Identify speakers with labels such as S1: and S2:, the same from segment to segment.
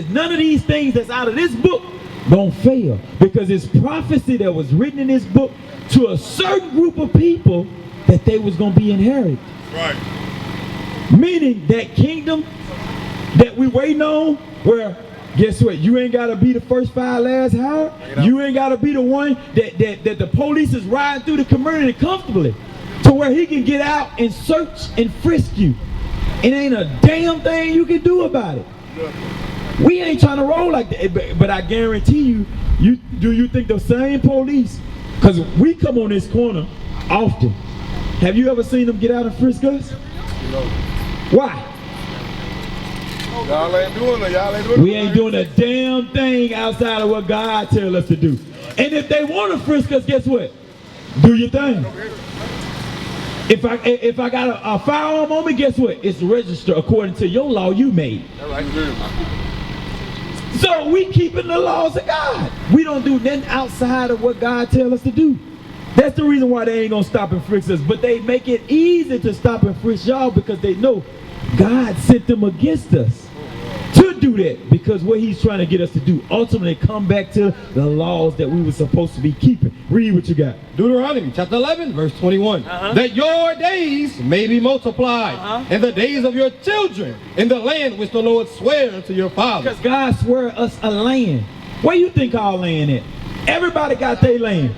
S1: None of these things that's out of this book don't fail, because it's prophecy that was written in this book to a certain group of people that they was going to be inherited.
S2: Right.
S1: Meaning that kingdom that we waiting on, where guess what? You ain't got to be the first five last hired. You ain't got to be the one that the police is riding through the community comfortably to where he can get out and search and frisk you. It ain't a damn thing you can do about it. We ain't trying to roll like that, but I guarantee you, do you think the same police, because we come on this corner often, have you ever seen them get out and frisk us?
S2: No.
S1: Why?
S2: Y'all ain't doing it. Y'all ain't doing it.
S1: We ain't doing a damn thing outside of what God tells us to do. And if they want to frisk us, guess what? Do your thing. If I got a firearm on me, guess what? It's registered according to your law you made.
S2: All right.
S1: So we keeping the laws of God. We don't do nothing outside of what God tells us to do. That's the reason why they ain't gonna stop and frisk us. But they make it easy to stop and frisk y'all, because they know God sent them against us to do that, because what he's trying to get us to do, ultimately come back to the laws that we were supposed to be keeping. Read what you got.
S3: Deuteronomy chapter 11 verse 21. That your days may be multiplied, and the days of your children in the land which the Lord sware unto your fathers.
S1: Because God swore us a land. Where you think our land at? Everybody got their land.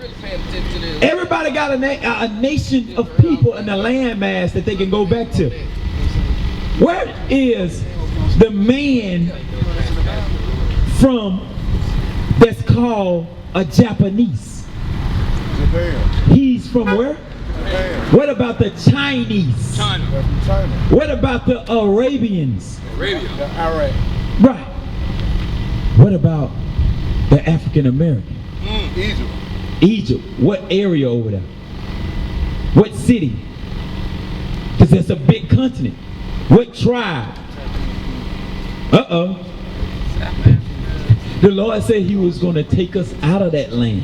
S1: Everybody got a nation of people in the land mass that they can go back to. Where is the man from that's called a Japanese?
S2: Japan.
S1: He's from where?
S2: Japan.
S1: What about the Chinese?
S2: China. China.
S1: What about the Arabians?
S2: Arabia. The Iraq.
S1: Right. What about the African American?
S2: Egypt.
S1: Egypt. What area over there? What city? Because it's a big continent. What tribe? Uh-oh. The Lord said he was going to take us out of that land.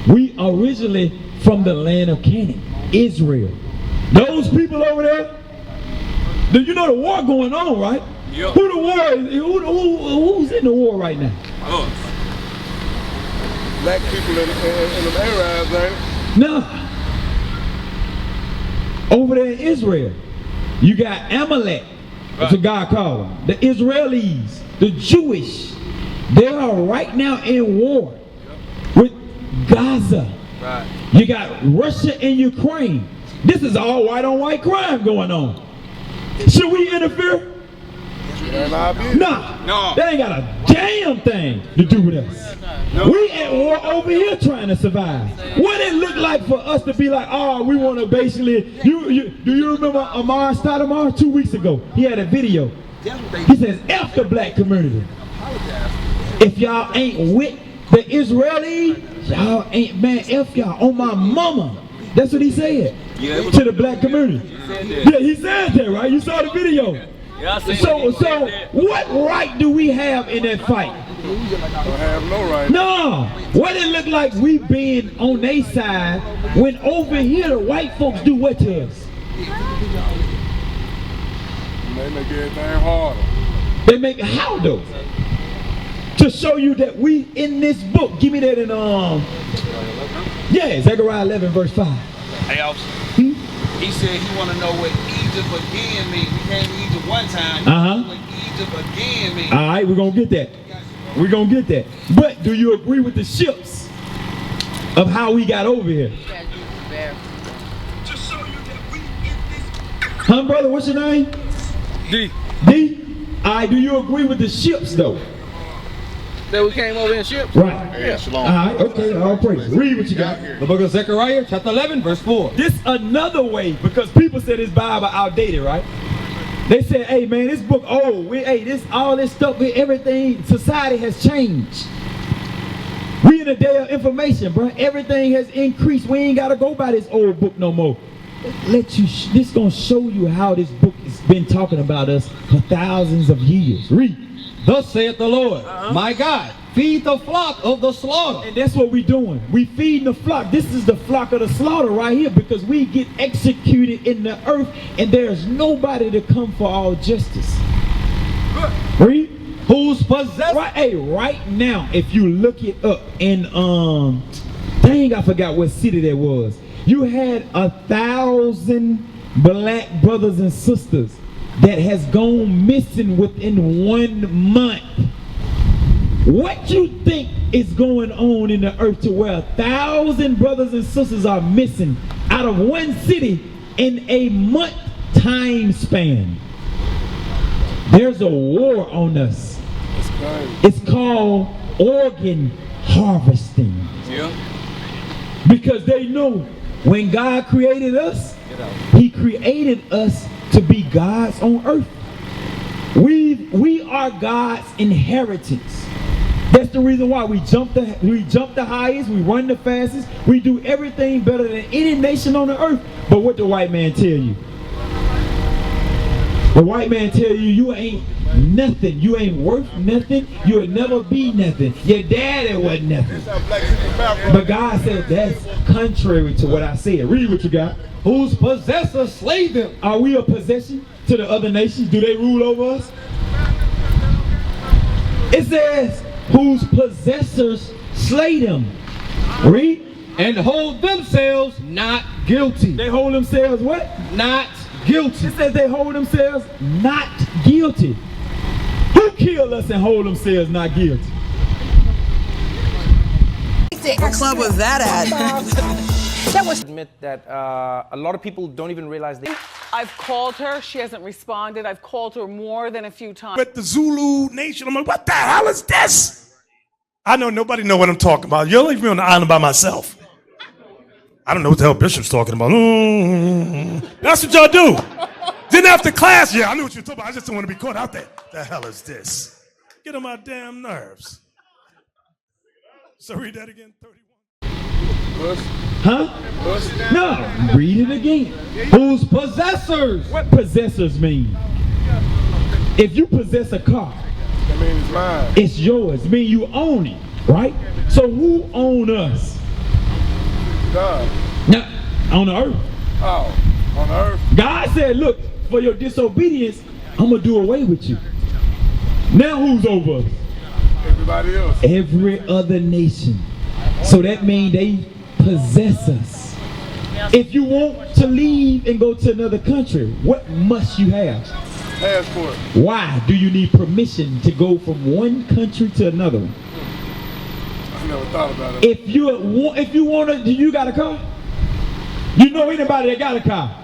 S1: We originally from the land of Canaan, Israel. Those people over there, you know the war going on, right?
S2: Yep.
S1: Who the war is? Who's in the war right now?
S2: Black people in the Arabs, ain't it?
S1: No. Over there in Israel, you got Amalek. That's what God called them. The Israelis, the Jewish, they are right now in war with Gaza.
S2: Right.
S1: You got Russia and Ukraine. This is all white on white crime going on. Should we interfere? Nah.
S2: No.
S1: That ain't got a damn thing to do with us. No. We at war over here trying to survive. What it look like for us to be like, oh, we want to basically, do you remember Amar Stoudemire 2 weeks ago? He had a video. He says, F the black community. If y'all ain't with the Israeli, y'all ain't, man, F y'all on my mama. That's what he said to the black community. Yeah, he said that, right? You saw the video. So what right do we have in that fight?
S2: Don't have no right.
S1: No. What it look like we being on their side when over here the white folks do what to us?
S2: They make everything harder.
S1: They make it how though? To show you that we in this book. Give me that in yeah, Zechariah 11 verse 5.
S4: Hey, officer. He said he want to know what Egypt again means. We came to Egypt one time. What Egypt again means.
S1: All right, we're going to get that. We're going to get that. But do you agree with the ships of how we got over here? Huh, brother? What's your name?
S4: D.
S1: D? All right, do you agree with the ships, though?
S4: That we came over in ships?
S1: Right.
S2: Yeah, shalom.
S1: All right, okay, all praise. Read what you got.
S3: The book of Zechariah chapter 11 verse 4.
S1: This another way, because people say this Bible outdated, right? They say, hey man, this book old. All this stuff, everything, society has changed. We in a day of information, bro. Everything has increased. We ain't gotta go by this old book no more. This gonna show you how this book has been talking about us for thousands of years. Read.
S3: Thus saith the Lord, my God, feed the flock of the slaughter.
S1: And that's what we doing. We feeding the flock. This is the flock of the slaughter right here, because we get executed in the earth and there's nobody to come for our justice. Read.
S3: Whose possess.
S1: Right now, if you look it up in dang, I forgot what city that was. You had 1,000 black brothers and sisters that has gone missing within 1 month. What you think is going on in the earth to where 1,000 brothers and sisters are missing out of one city in a month time span? There's a war on us. It's called organ harvesting.
S4: Yeah.
S1: Because they know when God created us, He created us to be gods on earth. We are God's inheritance. That's the reason why we jump the highest, we run the fastest, we do everything better than any nation on the earth. But what the white man tell you? The white man tell you you ain't nothing, you ain't worth nothing, you'll never be nothing. Your daddy wasn't nothing. But God said that's contrary to what I said. Read what you got.
S3: Whose possessors slay them.
S1: Are we a possession to the other nations? Do they rule over us? It says whose possessors slay them. Read.
S3: And hold themselves not guilty.
S1: They hold themselves what?
S3: Not guilty.
S1: It says they hold themselves not guilty. Who killed us and hold themselves not guilty?
S5: What club was that at?
S6: That was admit that a lot of people don't even realize they.
S7: I've called her. She hasn't responded. I've called her more than a few times.
S2: With the Zulu Nation, I'm like, what the hell is this? I know nobody know what I'm talking about. You'll leave me on the island by myself. I don't know what the hell Bishop's talking about. That's what y'all do. Then after class, yeah, I knew what you were talking about. I just don't want to be caught out there. The hell is this? Get on my damn nerves. So read that again, 31.
S1: Huh? No, read it again.
S3: Whose possessors?
S1: What possessors mean? If you possess a car,
S2: That means it's mine.
S1: it's yours. It means you own it, right? So who own us?
S2: God.
S1: Now, on the earth.
S2: Oh, on earth.
S1: God said, look, for your disobedience, I'm going to do away with you. Now who's over us?
S2: Everybody else.
S1: Every other nation. So that means they possess us. If you want to leave and go to another country, what must you have?
S2: Passport.
S1: Why do you need permission to go from one country to another one?
S2: I never thought about it.
S1: If you want to, do you got a car? You know anybody that got a car?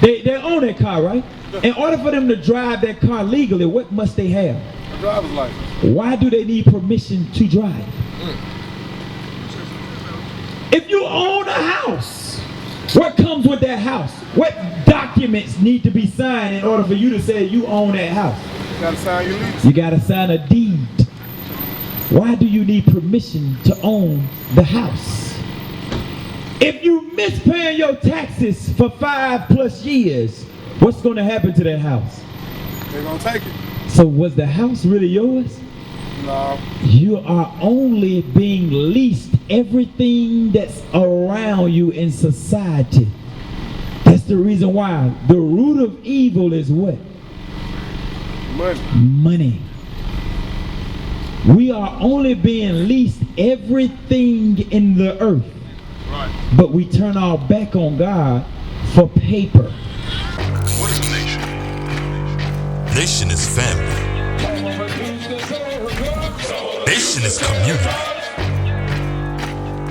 S1: They own that car, right? In order for them to drive that car legally, what must they have?
S2: A driver's license.
S1: Why do they need permission to drive? If you own a house, what comes with that house? What documents need to be signed in order for you to say you own that house?
S2: You gotta sign your lease.
S1: You gotta sign a deed. Why do you need permission to own the house? If you miss paying your taxes for 5+ years, what's gonna happen to that house?
S2: They're gonna take it.
S1: So was the house really yours?
S2: No.
S1: You are only being leased everything that's around you in society. That's the reason why the root of evil is what?
S2: Money.
S1: Money. We are only being leased everything in the earth.
S2: Right.
S1: But we turn our back on God for paper.
S8: What is a nation? Nation is family. Nation is community.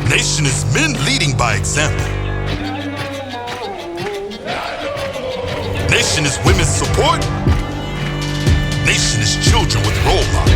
S8: Nation is men leading by example. Nation is women's support. Nation is children with role models.